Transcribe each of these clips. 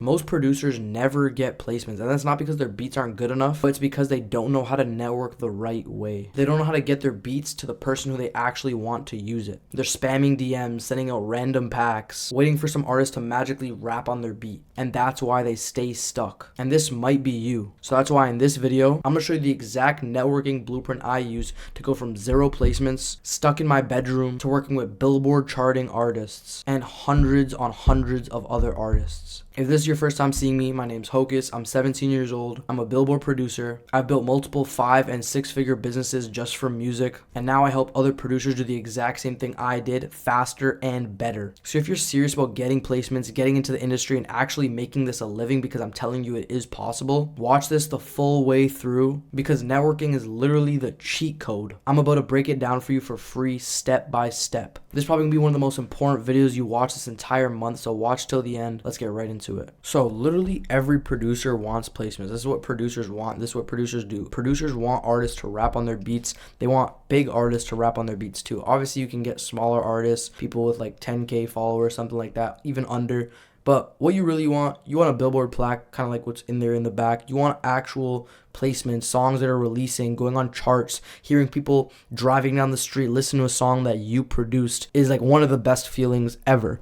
Most producers never get placements, and that's not because their beats aren't good enough, but it's because they don't know how to network the right way. They don't know how to get their beats to the person who they actually want to use it. They're spamming DMs, sending out random packs, waiting for some artist to magically rap on their beat, and that's why they stay stuck. And this might be you. So that's why in this video, I'm gonna show you the exact networking blueprint I use to go from 0 placements, stuck in my bedroom, to working with Billboard charting artists and hundreds on hundreds of other artists. If this is your first time seeing me, my name's Hocus. I'm 17 years old. I'm a Billboard producer. I've built multiple 5- and 6-figure businesses just from music. And now I help other producers do the exact same thing I did, faster and better. So if you're serious about getting placements, getting into the industry, and actually making this a living, because I'm telling you it is possible, watch this the full way through, because networking is literally the cheat code. I'm about to break it down for you for free, step by step. This is probably gonna be one of the most important videos you watch this entire month, so watch till the end. Let's get right into it. So literally every producer wants placements. This is what producers want. This is what producers do. Producers want artists to rap on their beats. They want big artists to rap on their beats too. Obviously you can get smaller artists, people with like 10K followers, something like that, even under. But what you really want, you want a Billboard plaque, kind of like what's in there in the back. You want actual placements, songs that are releasing, going on charts, hearing people driving down the street, listen to a song that you produced is like one of the best feelings ever.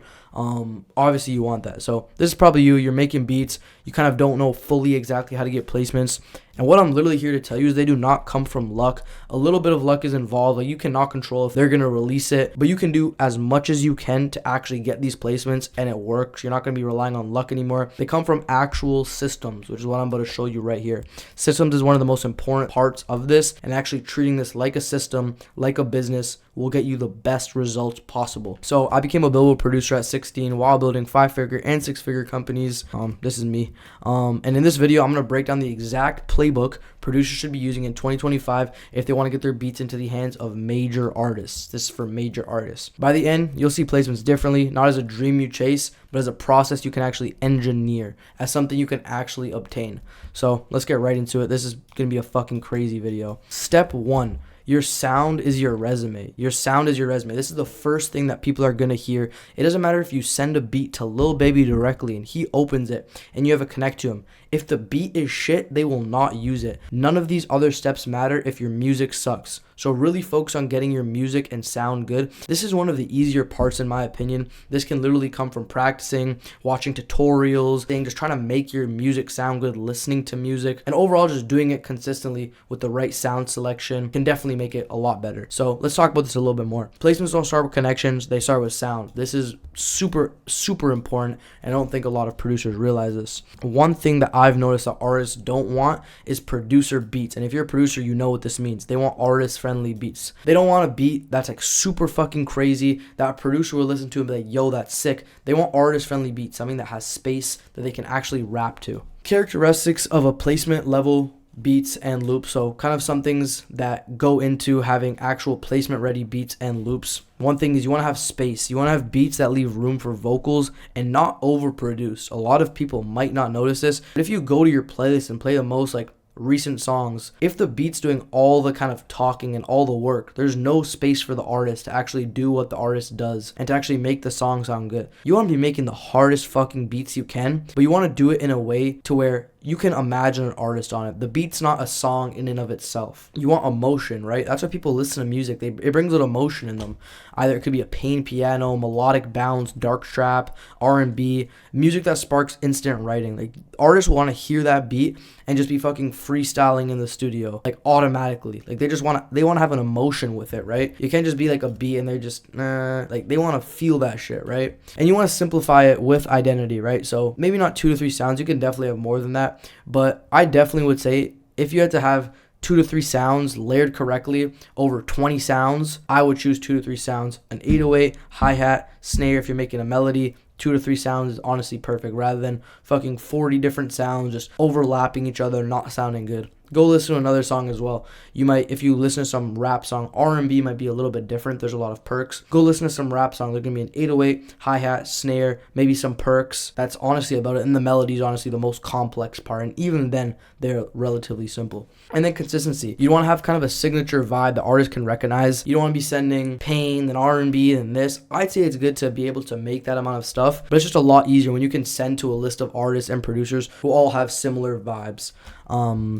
Obviously you want that. So this is probably you. You're making beats. You kind of don't know fully exactly how to get placements. And what I'm literally here to tell you is they do not come from luck. A little bit of luck is involved. Like you cannot control if they're going to release it, but you can do as much as you can to actually get these placements and it works. You're not going to be relying on luck anymore. They come from actual systems, which is what I'm about to show you right here. Systems is one of the most important parts of this, and actually treating this like a system, like a business, will get you the best results possible. So I became a Billboard producer at 16 while building 5-figure and 6-figure companies. This is me. And in this video, I'm going to break down the exact playbook producers should be using in 2025 if they want to get their beats into the hands of major artists. This is for major artists. By the end, you'll see placements differently, not as a dream you chase, but as a process you can actually engineer, as something you can actually obtain. So let's get right into it. This is going to be a fucking crazy video. Step 1. Your sound is your resume. Your sound is your resume. This is the first thing that people are going to hear. It doesn't matter if you send a beat to Lil Baby directly and he opens it and you have a connect to him. If the beat is shit, they will not use it. None of these other steps matter if your music sucks. So really focus on getting your music and sound good. This is one of the easier parts in my opinion. This can literally come from practicing, watching tutorials, just trying to make your music sound good, listening to music, and overall just doing it consistently with the right sound selection can definitely make it a lot better. So let's talk about this a little bit more. Placements don't start with connections, they start with sound. This is super important, and I don't think a lot of producers realize this. One thing that I've noticed that artists don't want is producer beats. And if you're a producer, you know what this means. They want artist-friendly beats. They don't want a beat that's like super fucking crazy that a producer will listen to and be like, yo, that's sick. They want artist-friendly beats, something that has space that they can actually rap to. Characteristics of a placement level beats and loops. So kind of some things that go into having actual placement ready beats and loops. One thing is you want to have space. You want to have beats that leave room for vocals and not overproduce. A lot of people might not notice this, but if you go to your playlist and play the most like recent songs, if the beat's doing all the kind of talking and all the work, there's no space for the artist to actually do what the artist does and to actually make the song sound good. You want to be making the hardest fucking beats you can, but you want to do it in a way to where you can imagine an artist on it. The beat's not a song in and of itself. You want emotion, right? That's why people listen to music. It brings out emotion in them. Either it could be a pain piano, melodic bounce, dark trap, R&B, music that sparks instant writing. Like artists want to hear that beat and just be fucking freestyling in the studio, like automatically. Like they want to have an emotion with it, right? You can't just be like a beat and they're just like they want to feel that shit, right? And you want to simplify it with identity, right? So maybe not 2 to 3 sounds. You can definitely have more than that. But I definitely would say if you had to have 2 to 3 sounds layered correctly over 20 sounds, I would choose 2 to 3 sounds. An 808, hi-hat, snare if you're making a melody. 2 to 3 sounds is honestly perfect rather than fucking 40 different sounds just overlapping each other, not sounding good. Go listen to another song as well. You might, if you listen to some rap song, R&B might be a little bit different. There's a lot of perks. Go listen to some rap song. There's going to be an 808, hi-hat, snare, maybe some perks. That's honestly about it. And the melody is honestly the most complex part. And even then, they're relatively simple. And then consistency. You want to have kind of a signature vibe the artist can recognize. You don't want to be sending Pain, then R&B, and this. I'd say it's good to be able to make that amount of stuff, but it's just a lot easier when you can send to a list of artists and producers who all have similar vibes.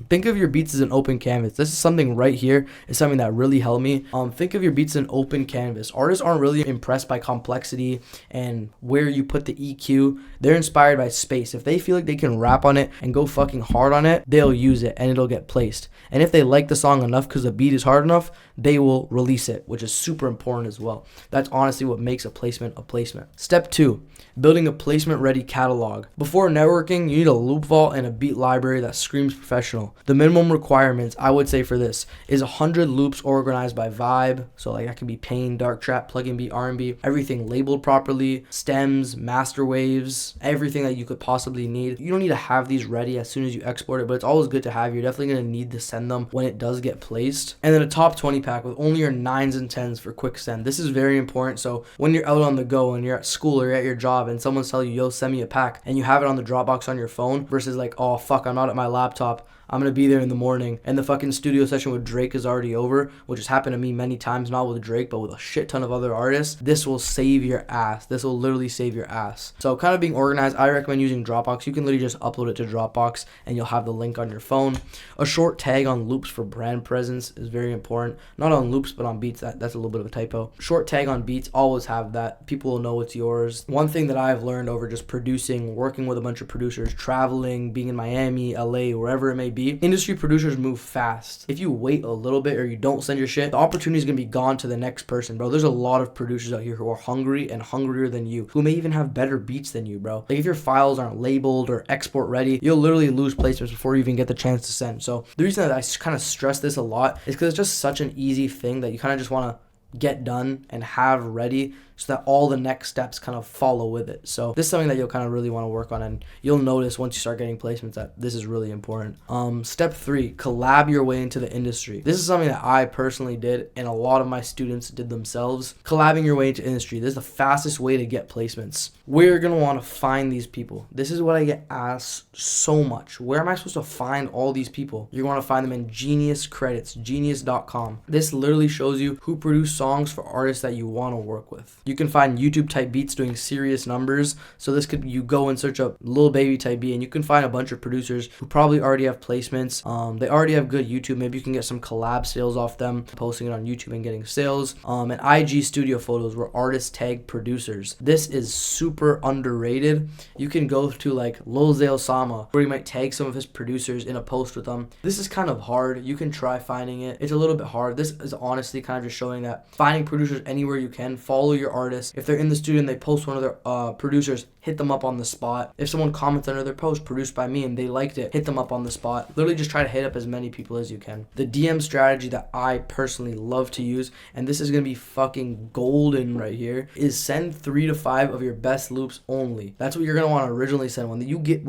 Think of your beats as an open canvas. This is something right here is something that really helped me. Think of your beats as an open canvas. Artists aren't really impressed by complexity and where you put the EQ. They're inspired by space. If they feel like they can rap on it and go fucking hard on it, they'll use it and it'll get placed. And if they like the song enough because the beat is hard enough, they will release it, which is super important as well. That's honestly what makes a placement a placement. Step 2, building a placement ready catalog. Before networking, you need a loop vault and a beat library that screams professional. The minimum requirements I would say for this is 100 loops organized by vibe. So like that can be Pain, dark trap, plug-in beat, R&B, everything labeled properly, stems, master waves, everything that you could possibly need. You don't need to have these ready as soon as you export it, but it's always good to have. You're definitely going to need to send them when it does get placed. And then a top 20 pack with only your 9s and 10s for quick send. This is very important. So when you're out on the go and you're at school or you're at your job and someone's telling you, yo, send me a pack, and you have it on the Dropbox on your phone versus like, oh fuck, I'm not at my laptop, I'm going to be there in the morning, and the fucking studio session with Drake is already over, which has happened to me many times, not with Drake, but with a shit ton of other artists. This will save your ass. This will literally save your ass. So kind of being organized, I recommend using Dropbox. You can literally just upload it to Dropbox, and you'll have the link on your phone. A short tag on loops for brand presence is very important. Not on loops, but on beats. That's a little bit of a typo. Short tag on beats, always have that. People will know it's yours. One thing that I've learned over just producing, working with a bunch of producers, traveling, being in Miami, LA, wherever it may be, industry producers move fast. If you wait a little bit or you don't send your shit, the opportunity is going to be gone to the next person, bro. There's a lot of producers out here who are hungry and hungrier than you, who may even have better beats than you, bro. Like if your files aren't labeled or export ready, you'll literally lose placements before you even get the chance to send. So the reason that I kind of stress this a lot is because it's just such an easy thing that you kind of just want to get done and have ready so that all the next steps kind of follow with it. So this is something that you'll kind of really want to work on, and you'll notice once you start getting placements that this is really important. Step 3, collab your way into the industry. This is something that I personally did and a lot of my students did themselves. Collabing your way into industry. This is the fastest way to get placements. We're going to want to find these people. This is what I get asked so much. Where am I supposed to find all these people? You're going to find them in Genius Credits, genius.com. This literally shows you who produce songs for artists that you want to work with. You can find YouTube type beats doing serious numbers. So this could, you go and search up Lil Baby type beat and you can find a bunch of producers who probably already have placements. They already have good YouTube. Maybe you can get some collab sales off them, posting it on YouTube and getting sales. And IG studio photos where artists tag producers. This is super underrated. You can go to like Lil Zale Sama where you might tag some of his producers in a post with them. This is kind of hard. You can try finding it. It's a little bit hard. This is honestly kind of just showing that finding producers anywhere you can. Follow your artists. If they're in the studio and they post one of their producers, hit them up on the spot. If someone comments under their post produced by me and they liked it, hit them up on the spot. Literally just try to hit up as many people as you can. The DM strategy that I personally love to use, and this is going to be fucking golden right here, is send 3 to 5 of your best loops only. That's what you're going to want to originally send. When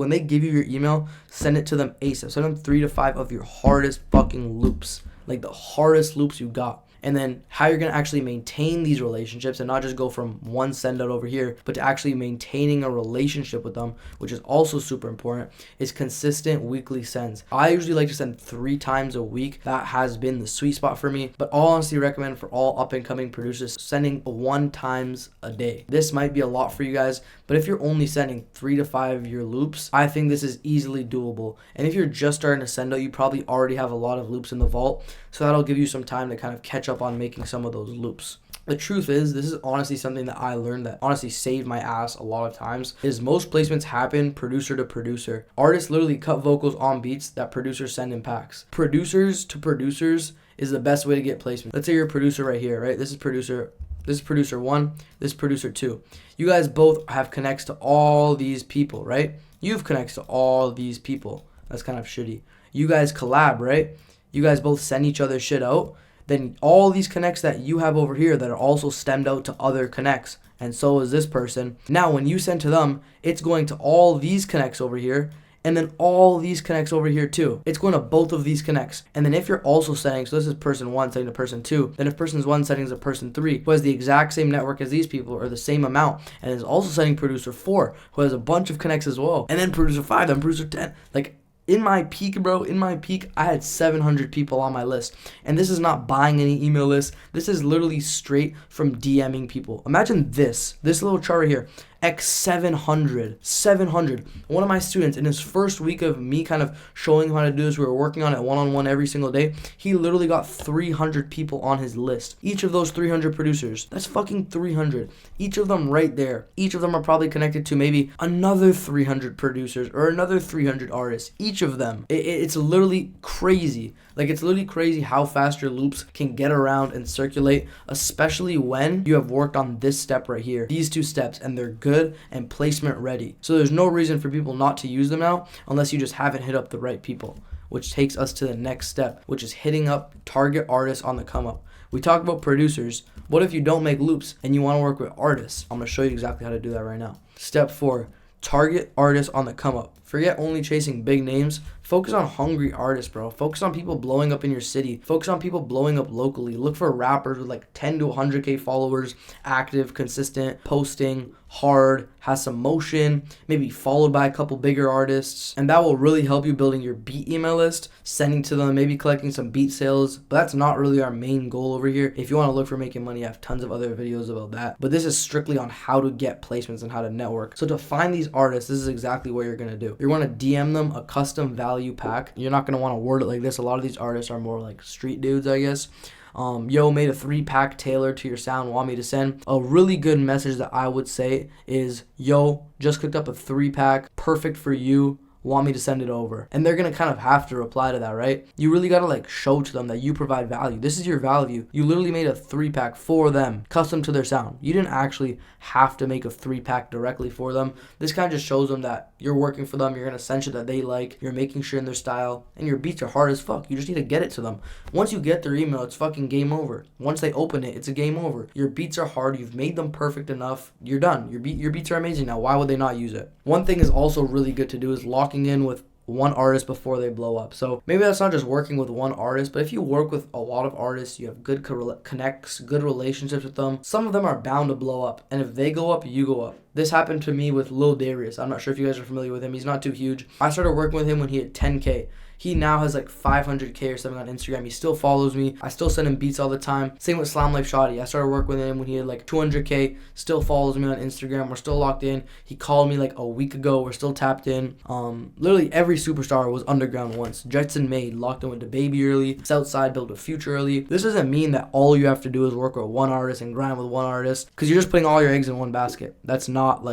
they give you your email, send it to them ASAP. Send them 3 to 5 of your hardest fucking loops. Like the hardest loops you got. And then how you're going to actually maintain these relationships and not just go from one send out over here, but to actually maintaining a relationship with them, which is also super important, is consistent weekly sends. I usually like to send 3 times a week. That has been the sweet spot for me, but I'll honestly recommend for all up and coming producers sending 1 times a day. This might be a lot for you guys, but if you're only sending 3 to 5 of your loops, I think this is easily doable. And if you're just starting to send out, you probably already have a lot of loops in the vault, so that'll give you some time to kind of catch up on making some of those loops. The truth is, this is honestly something that I learned that honestly saved my ass a lot of times, is most placements happen producer to producer. Artists literally cut vocals on beats that producers send in packs. Producers to producers is the best way to get placement. Let's say you're a producer right here, right? This is producer 1, this is producer 2. You guys both have connects to all these people, right? You've connects to all these people. That's kind of shitty. You guys collab, right? You guys both send each other shit out. Then all these connects that you have over here that are also stemmed out to other connects, and so is this person. Now when you send to them, it's going to all these connects over here, and then all these connects over here too. It's going to both of these connects. And then if you're also setting, so this is person 1 setting to person 2, then if person 1 setting to person 3, who has the exact same network as these people or the same amount, and is also setting producer 4, who has a bunch of connects as well, and then producer 5, then producer 10, like, in my peak, bro, I had 700 people on my list. And this is not buying any email lists. This is literally straight from DMing people. Imagine this little chart right here. X 700. One of my students, in his first week of me kind of showing him how to do this, we were working on it one-on-one every single day. He literally got 300 people on his list. Each of those 300 producers, that's fucking 300. Each of them right there. Each of them are probably connected to maybe another 300 producers or another 300 artists. Each of them. It's literally crazy. Like, it's literally crazy how fast your loops can get around and circulate, especially when you have worked on this step right here, these 2 steps, and they're good and placement ready. So there's no reason for people not to use them now unless you just haven't hit up the right people, which takes us to the next step, which is hitting up target artists on the come up. We talked about producers. What if you don't make loops and you want to work with artists? I'm going to show you exactly how to do that right now. Step 4, target artists on the come up. Forget only chasing big names. Focus on hungry artists, bro. Focus on people blowing up in your city. Focus on people blowing up locally. Look for rappers with like 10 to 100K followers, active, consistent, posting, hard, has some motion, maybe followed by a couple bigger artists. And that will really help you building your beat email list, sending to them, maybe collecting some beat sales. But that's not really our main goal over here. If you want to look for making money, I have tons of other videos about that. But this is strictly on how to get placements and how to network. So to find these artists, this is exactly what you're going to do. You're going to DM them a custom value pack. You're not going to want to word it like this. A lot of these artists are more like street dudes, I guess. Yo, made a 3-pack tailored to your sound, want me to send. A really good message that I would say is, yo, just cooked up a 3-pack, perfect for you, want me to send it over. And they're going to kind of have to reply to that, right? You really got to like show to them that you provide value. This is your value. You literally made a 3-pack for them, custom to their sound. You didn't actually have to make a 3-pack directly for them. This kind of just shows them that you're working for them. You're going to send shit that they like. You're making sure in their style. And your beats are hard as fuck. You just need to get it to them. Once you get their email, it's fucking game over. Once they open it, it's a game over. Your beats are hard. You've made them perfect enough. You're done. Your beats are amazing now. Why would they not use it? One thing is also really good to do is locking in with one artist before they blow up. So maybe that's not just working with one artist, but if you work with a lot of artists, you have good connects, good relationships with them, some of them are bound to blow up. And if they go up, you go up. This happened to me with Lil Darius. I'm not sure if you guys are familiar with him. He's not too huge. I started working with him when he had 10K. He now has like 500K or something on Instagram. He still follows me. I still send him beats all the time. Same with Slam Life Shoddy. I started working with him when he had like 200K. Still follows me on Instagram. We're still locked in. He called me like a week ago. We're still tapped in. Literally every superstar was underground once. Jetson made, locked in with the baby early. Southside built a future early. This doesn't mean that all you have to do is work with one artist and grind with one artist, because you're just putting all your eggs in one basket. That's not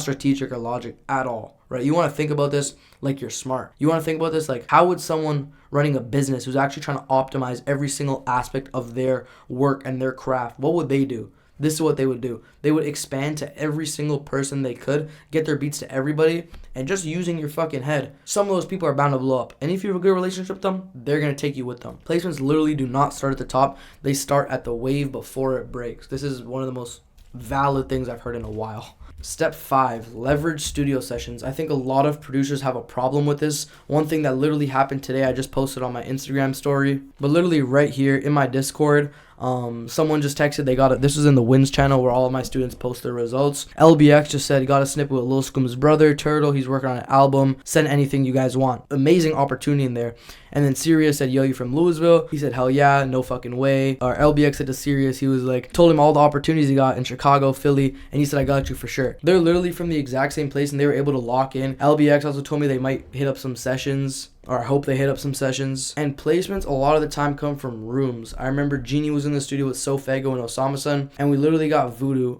strategic or logic at all. Right? You want to think about this like you're smart. You want to think about this like, how would someone running a business who's actually trying to optimize every single aspect of their work and their craft, what would they do? This is what they would do. They would expand to every single person they could, get their beats to everybody, and just using your fucking head. Some of those people are bound to blow up. And if you have a good relationship with them, they're going to take you with them. Placements literally do not start at the top. They start at the wave before it breaks. This is one of the most valid things I've heard in a while. Step 5, leverage studio sessions. I think a lot of producers have a problem with this. One thing that literally happened today, I just posted on my Instagram story, but literally right here in my Discord, someone just texted they got it. This is in the Wins channel where all of my students post their results. LBX just said he got a snippet with Lil Scoom's brother, Turtle. He's working on an album. Send anything you guys want. Amazing opportunity in there. And then Sirius said, yo, you from Louisville? He said, hell yeah, no fucking way. Or LBX said to Sirius, he was like, told him all the opportunities he got in Chicago, Philly, and he said, I got you for sure. They're literally from the exact same place and they were able to lock in. LBX also told me they might hit up some sessions, or I hope they hit up some sessions. And placements a lot of the time come from rooms. I remember Genie was in the studio with Sofego and Osama-san, and we literally got Voodoo,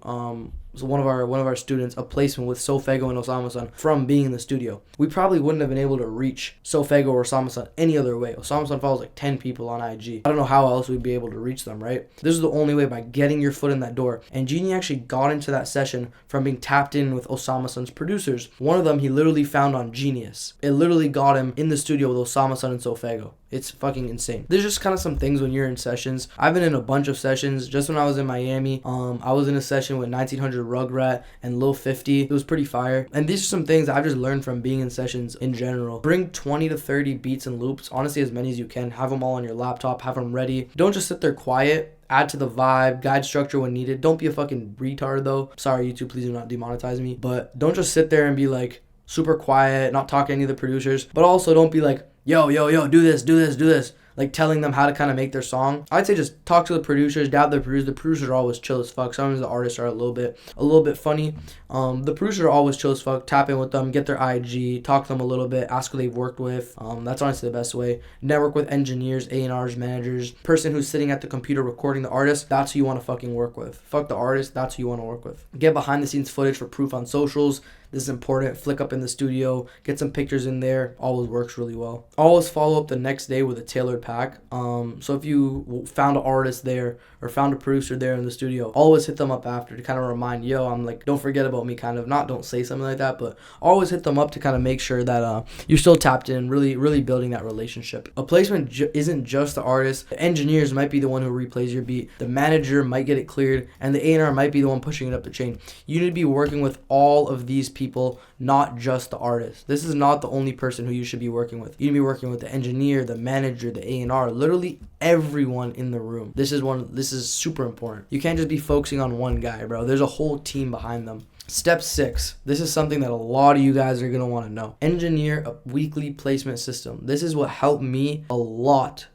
so one of our students, a placement with Sofego and Osama-san from being in the studio. We probably wouldn't have been able to reach Sofego or Osama-san any other way. Osama-san follows like 10 people on IG. I don't know how else we'd be able to reach them, right? This is the only way, by getting your foot in that door. And Genie actually got into that session from being tapped in with Osama-san's producers. One of them he literally found on Genius. It literally got him in the studio with Osama-san and Sofego. It's fucking insane. There's just kind of some things when you're in sessions. I've been in a bunch of sessions. Just when I was in Miami, I was in a session with 1900 Rugrat and Lil 50. It was pretty fire. And these are some things I've just learned from being in sessions in general. Bring 20 to 30 beats and loops. Honestly, as many as you can. Have them all on your laptop. Have them ready. Don't just sit there quiet. Add to the vibe, guide structure when needed. Don't be a fucking retard though. Sorry, YouTube, please do not demonetize me. But don't just sit there and be like super quiet, not talk to any of the producers. But also don't be like, yo, do this. Like telling them how to kind of make their song. I'd say just talk to the producers, dab the producers. The producers are always chill as fuck. Sometimes the artists are a little bit funny. The producers are always chill as fuck. Tap in with them, get their IG, talk to them a little bit, ask who they've worked with. That's honestly the best way. Network with engineers, A&Rs, managers, person who's sitting at the computer recording the artist. That's who you want to fucking work with. Fuck the artist. That's who you want to work with. Get behind the scenes footage for proof on socials. This is important. Flick up in the studio, get some pictures in there. Always works really well. Always follow up the next day with a tailored pack. So if you found an artist there or found a producer there in the studio, always hit them up after to kind of remind, yo, I'm like, don't forget about me, kind of. Not don't say something like that, but always hit them up to kind of make sure that you're still tapped in, really building that relationship. A placement isn't just the artist. The engineers might be the one who replays your beat. The manager might get it cleared, and the A&R might be the one pushing it up the chain. You need to be working with all of these people, not just the artist. This is not the only person who you should be working with. You need to be working with the engineer, the manager, the A&R, literally everyone in the room. This is super important. You can't just be focusing on one guy, bro. There's a whole team behind them. Step 6. This is something that a lot of you guys are going to want to know. Engineer a weekly placement system. This is what helped me a lot.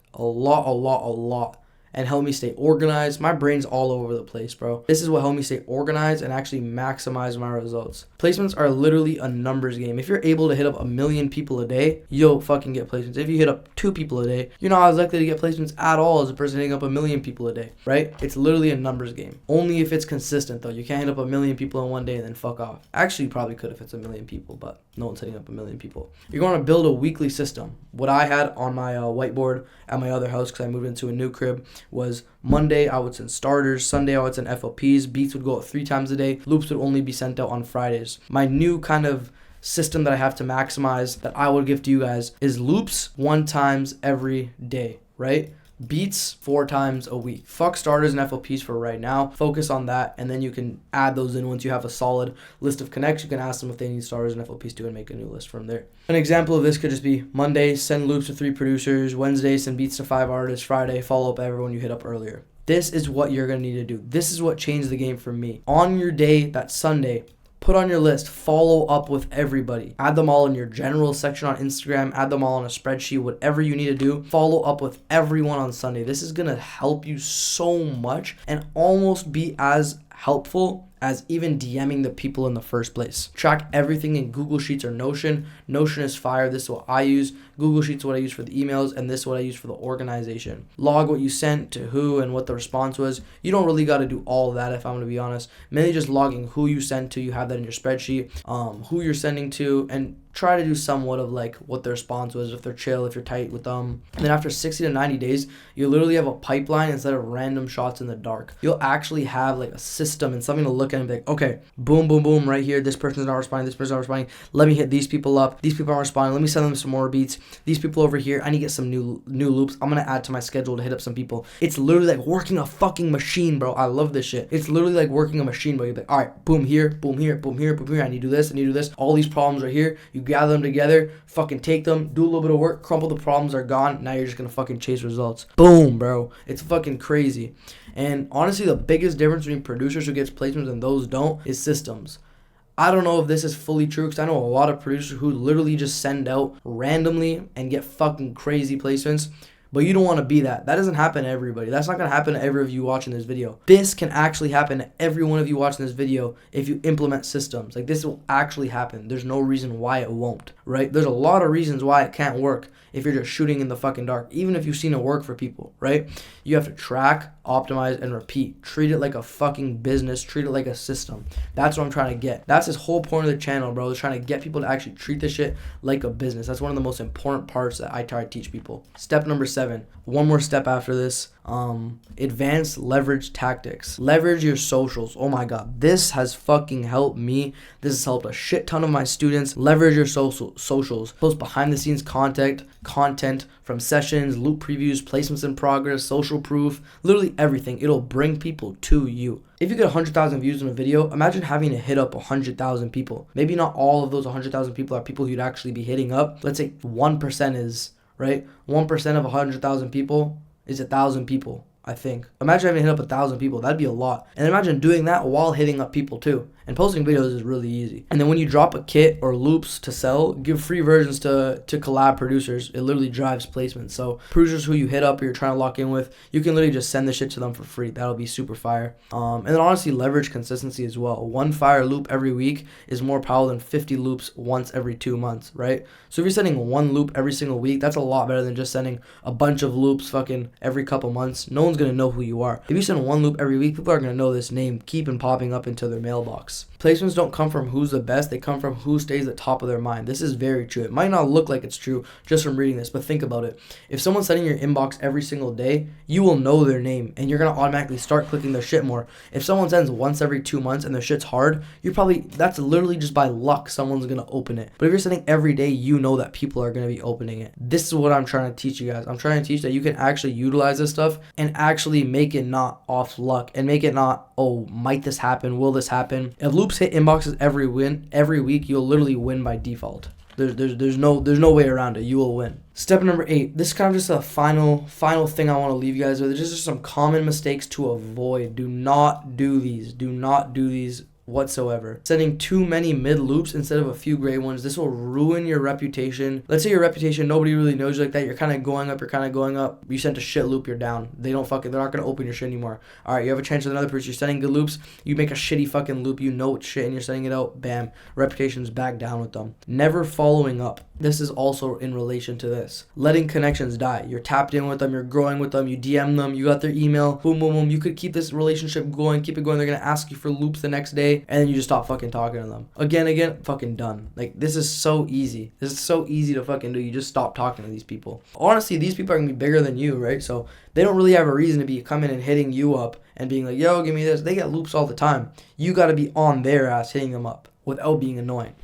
And help me stay organized. My brain's all over the place, bro. This is what helped me stay organized and actually maximize my results. Placements are literally a numbers game. If you're able to hit up 1 million people a day, you'll fucking get placements. If you hit up 2 people a day, you're not as likely to get placements at all as a person hitting up 1 million people a day, right? It's literally a numbers game. Only if it's consistent, though. You can't hit up 1 million people in one day and then fuck off. Actually, you probably could if it's 1 million people, but no one's hitting up 1 million people. You're going to build a weekly system. What I had on my whiteboard at my other house, because I moved into a new crib, was Monday I would send starters, Sunday I would send FLPs, beats would go out 3 times a day, loops would only be sent out on Fridays. My new kind of system that I have to maximize that I would give to you guys is loops 1 times every day, right? Beats 4 times a week. Fuck starters and FLPs for right now. Focus on that, and then you can add those in once you have a solid list of connects. You can ask them if they need starters and FLPs too and make a new list from there. An example of this could just be Monday, send loops to 3 producers. Wednesday, send beats to 5 artists. Friday, follow up everyone you hit up earlier. This is what you're going to need to do. This is what changed the game for me. On your day, that Sunday, put on your list, follow up with everybody. Add them all in your general section on Instagram. Add them all on a spreadsheet, whatever you need to do. Follow up with everyone on Sunday. This is going to help you so much and almost be as helpful as even DMing the people in the first place. Track everything in Google Sheets or Notion. Notion is fire. This is what I use. Google Sheets is what I use for the emails, and this is what I use for the organization. Log what you sent to who and what the response was. You don't really got to do all of that, if I'm going to be honest. Mainly just logging who you sent to. You have that in your spreadsheet. Who you're sending to, and try to do somewhat of like what their response was, if they're chill, if you're tight with them. And then after 60 to 90 days, you literally have a pipeline instead of random shots in the dark. You'll actually have like a system and something to look at and be like, okay, boom, boom, boom, right here. This person's not responding. This person's not responding. Let me hit these people up. These people aren't responding. Let me send them some more beats. These people over here, I need to get some new loops. I'm going to add to my schedule to hit up some people. It's literally like working a fucking machine, bro. I love this shit. It's literally like working a machine, bro. You're like, all right, boom here, boom here, boom here, boom here. I need to do this. I need to do this. All these problems are here. You gather them together, fucking take them, do a little bit of work, crumple, the problems are gone. Now you're just gonna fucking chase results. Boom, bro. It's fucking crazy. And honestly, the biggest difference between producers who gets placements and those don't is systems. I don't know if this is fully true, because I know a lot of producers who literally just send out randomly and get fucking crazy placements. But you don't want to be that. That doesn't happen to everybody. That's not going to happen to every of you watching this video. This can actually happen to every one of you watching this video if you implement systems. Like, this will actually happen. There's no reason why it won't, right? There's a lot of reasons why it can't work if you're just shooting in the fucking dark. Even if you've seen it work for people, right? You have to track, optimize, and repeat. Treat it like a fucking business. Treat it like a system. That's what I'm trying to get. That's this whole point of the channel, bro. Is trying to get people to actually treat this shit like a business. That's one of the most important parts that I try to teach people. Step number 7. 7. One more step after this. Advanced leverage tactics. Leverage your socials. Oh my god, this has fucking helped me. This has helped a shit ton of my students. Leverage your socials. Post behind the scenes content from sessions, loop previews, placements in progress, social proof, literally everything. It'll bring people to you. If you get 100,000 views in a video, imagine having to hit up 100,000 people. Maybe not all of those 100,000 people are people you'd actually be hitting up. Let's say 1% is, right? 1% of 100,000 people is 1,000 people, I think. Imagine having to hit up 1,000 people. That'd be a lot. And imagine doing that while hitting up people too. And posting videos is really easy. And then when you drop a kit or loops to sell, give free versions to collab producers. It literally drives placements. So producers who you hit up or you're trying to lock in with, you can literally just send the shit to them for free. That'll be super fire. And then honestly, leverage consistency as well. One fire loop every week is more powerful than 50 loops once every 2 months, right? So if you're sending one loop every single week, that's a lot better than just sending a bunch of loops fucking every couple months. No one's going to know who you are. If you send one loop every week, people are going to know this name keeping popping up into their mailbox. Placements don't come from who's the best, they come from who stays at top of their mind. This is very true. It might not look like it's true just from reading this, but think about it. If someone's sending your inbox every single day, you will know their name and you're going to automatically start clicking their shit more. If someone sends once every 2 months and their shit's hard, that's literally just by luck someone's going to open it. But if you're sending every day, you know that people are going to be opening it. This is what I'm trying to teach you guys. I'm trying to teach that you can actually utilize this stuff and actually make it not off luck and make it not, oh, might this happen? Will this happen? If loops hit inboxes every week, you'll literally win by default. There's no way around it. You will win. Step number 8. This is kind of just a final thing I want to leave you guys with. There's just some common mistakes to avoid. Do not do these. Do not do these whatsoever. Sending too many mid loops instead of a few great ones. This will ruin your reputation. Let's say your reputation, nobody really knows you like that. You're kind of going up. You sent a shit loop, you're down. They're not going to open your shit anymore. All right, you have a chance with another person. You're sending good loops. You make a shitty fucking loop. You know it's shit and you're sending it out. Bam. Reputation's back down with them. Never following up. This is also in relation to this. Letting connections die. You're tapped in with them. You're growing with them. You DM them. You got their email. Boom, boom, boom. You could keep this relationship going. Keep it going. They're going to ask you for loops the next day. And then you just stop fucking talking to them. Again, fucking done. Like, this is so easy. This is so easy to fucking do. You just stop talking to these people. Honestly, these people are going to be bigger than you, right? So they don't really have a reason to be coming and hitting you up and being like, yo, give me this. They get loops all the time. You got to be on their ass hitting them up without being annoying.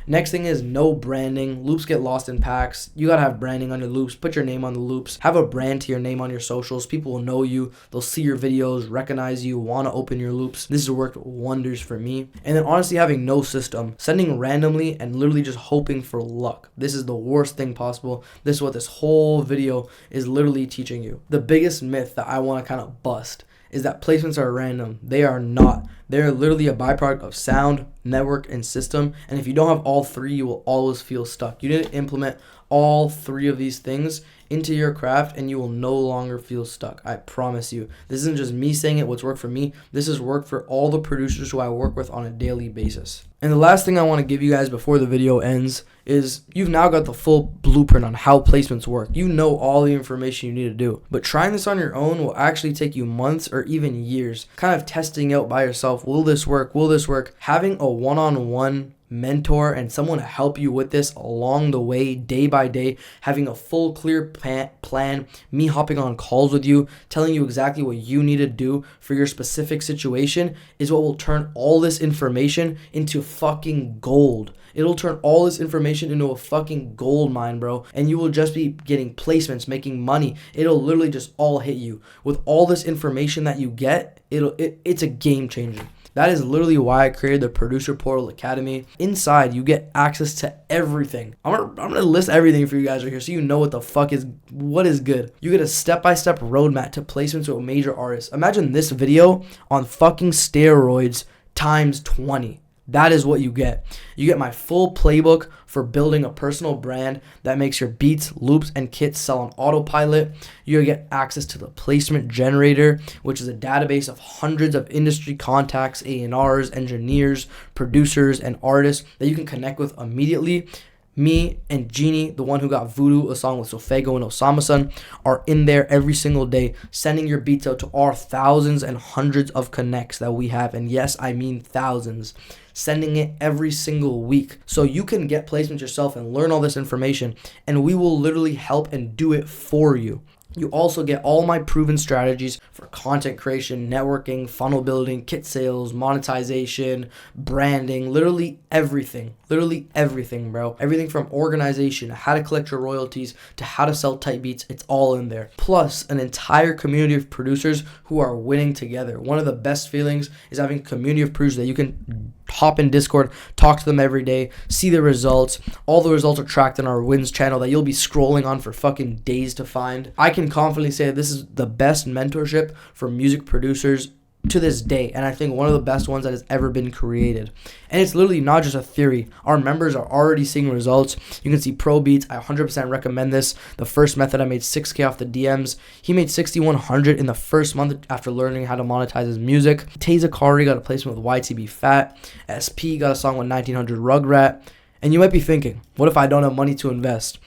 Next thing is no branding. Loops get lost in packs. You gotta have branding on your loops. Put your name on the loops. Have a brand to your name on your socials. People will know you. They'll see your videos, recognize you, want to open your loops. This has worked wonders for me. And then honestly, having no system. Sending randomly and literally just hoping for luck. This is the worst thing possible. This is what this whole video is literally teaching you. The biggest myth that I want to kind of bust is that placements are random. They are not. They're literally a byproduct of sound, network, and system. And if you don't have all three, you will always feel stuck. You need to implement all three of these things into your craft and you will no longer feel stuck. I promise you. This isn't just me saying it, what's worked for me. This has worked for all the producers who I work with on a daily basis. And the last thing I want to give you guys before the video ends is you've now got the full blueprint on how placements work. You know all the information you need to do. But trying this on your own will actually take you months or even years. Kind of testing out by yourself. Will this work? Will this work? Having a one-on-one mentor and someone to help you with this along the way, day by day, having a full clear plan, me hopping on calls with you, telling you exactly what you need to do for your specific situation is what will turn all this information into fucking gold. It'll turn all this information into a fucking gold mine, bro. And you will just be getting placements, making money. It'll literally just all hit you. With all this information that you get, it's a game changer. That is literally why I created the Producer Portal Academy. Inside, you get access to everything. I'm gonna list everything for you guys right here so you know what is good. You get a step-by-step roadmap to placements with major artists. Imagine this video on fucking steroids times 20. That is what you get. You get my full playbook for building a personal brand that makes your beats, loops, and kits sell on autopilot. You get access to the placement generator, which is a database of hundreds of industry contacts, A&Rs, engineers, producers, and artists that you can connect with immediately. Me and Genie, the one who got Voodoo, a song with Sofego and Osama-san, are in there every single day, sending your beats out to our thousands and hundreds of connects that we have. And yes, I mean thousands. Sending it every single week. So you can get placements yourself and learn all this information, and we will literally help and do it for you. You also get all my proven strategies for content creation, networking, funnel building, kit sales, monetization, branding, literally everything. Literally everything, bro. Everything from organization, how to collect your royalties, to how to sell tight beats, it's all in there. Plus, an entire community of producers who are winning together. One of the best feelings is having a community of producers that you can hop in Discord, talk to them every day, see the results. All the results are tracked in our wins channel that you'll be scrolling on for fucking days to find. I can confidently say this is the best mentorship for music producers to this day, and I think one of the best ones that has ever been created. And it's literally not just a theory. Our members are already seeing results. You can see Pro Beats. I 100% recommend this. The first method, I made 6K off the DMs. He made 6,100 in the first month after learning how to monetize his music. Tay Zakari got a placement with YTB Fat. SP got a song with 1900 Rugrat. And you might be thinking, what if I don't have money to invest?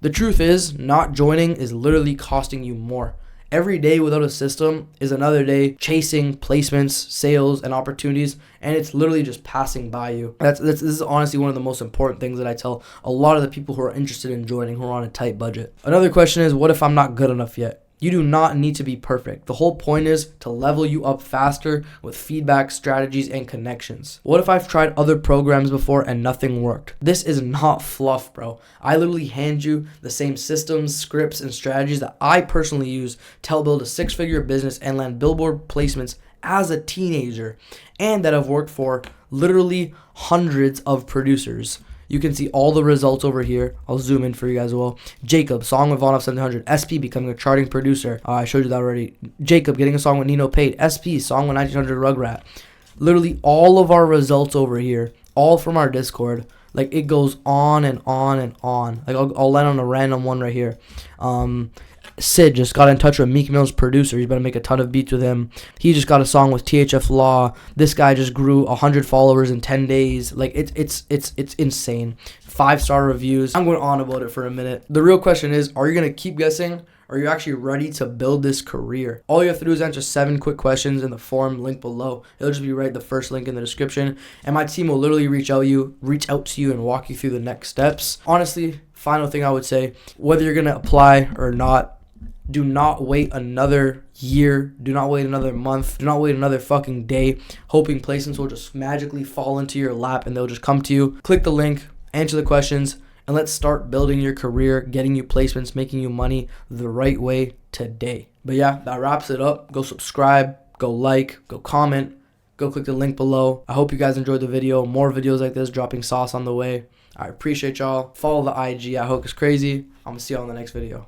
The truth is, not joining is literally costing you more. Every day without a system is another day chasing placements, sales, and opportunities, and it's literally just passing by you. This is honestly one of the most important things that I tell a lot of the people who are interested in joining, who are on a tight budget. Another question is, what if I'm not good enough yet? You do not need to be perfect. The whole point is to level you up faster with feedback, strategies, and connections. What if I've tried other programs before and nothing worked? This is not fluff, bro. I literally hand you the same systems, scripts, and strategies that I personally use to help build a six-figure business and land Billboard placements as a teenager, and that have worked for literally hundreds of producers. You can see all the results over here. I'll zoom in for you guys as well. Jacob, song with Von of 700. SP becoming a charting producer. I showed you that already. Jacob getting a song with Nino Pate. SP, song with 1900 Rugrat. Literally all of our results over here, all from our Discord. Like, it goes on and on and on. Like, I'll land on a random one right here. Sid just got in touch with Meek Mill's producer. He's about to make a ton of beats with him. He just got a song with THF Law. This guy just grew 100 followers in 10 days. Like, it's insane. 5-star reviews. I'm going on about it for a minute. The real question is, are you going to keep guessing? Or are you actually ready to build this career? All you have to do is answer 7 quick questions in the form link below. It'll just be right the first link in the description. And my team will literally reach out to you and walk you through the next steps. Honestly, final thing I would say, whether you're going to apply or not, do not wait another year. Do not wait another month. Do not wait another fucking day, hoping placements will just magically fall into your lap and they'll just come to you. Click the link, answer the questions, and let's start building your career, getting you placements, making you money the right way today. But yeah, that wraps it up. Go subscribe, go like, go comment, go click the link below. I hope you guys enjoyed the video. More videos like this, dropping sauce on the way. I appreciate y'all. Follow the IG at Hokus Crazy. I'm going to see y'all in the next video.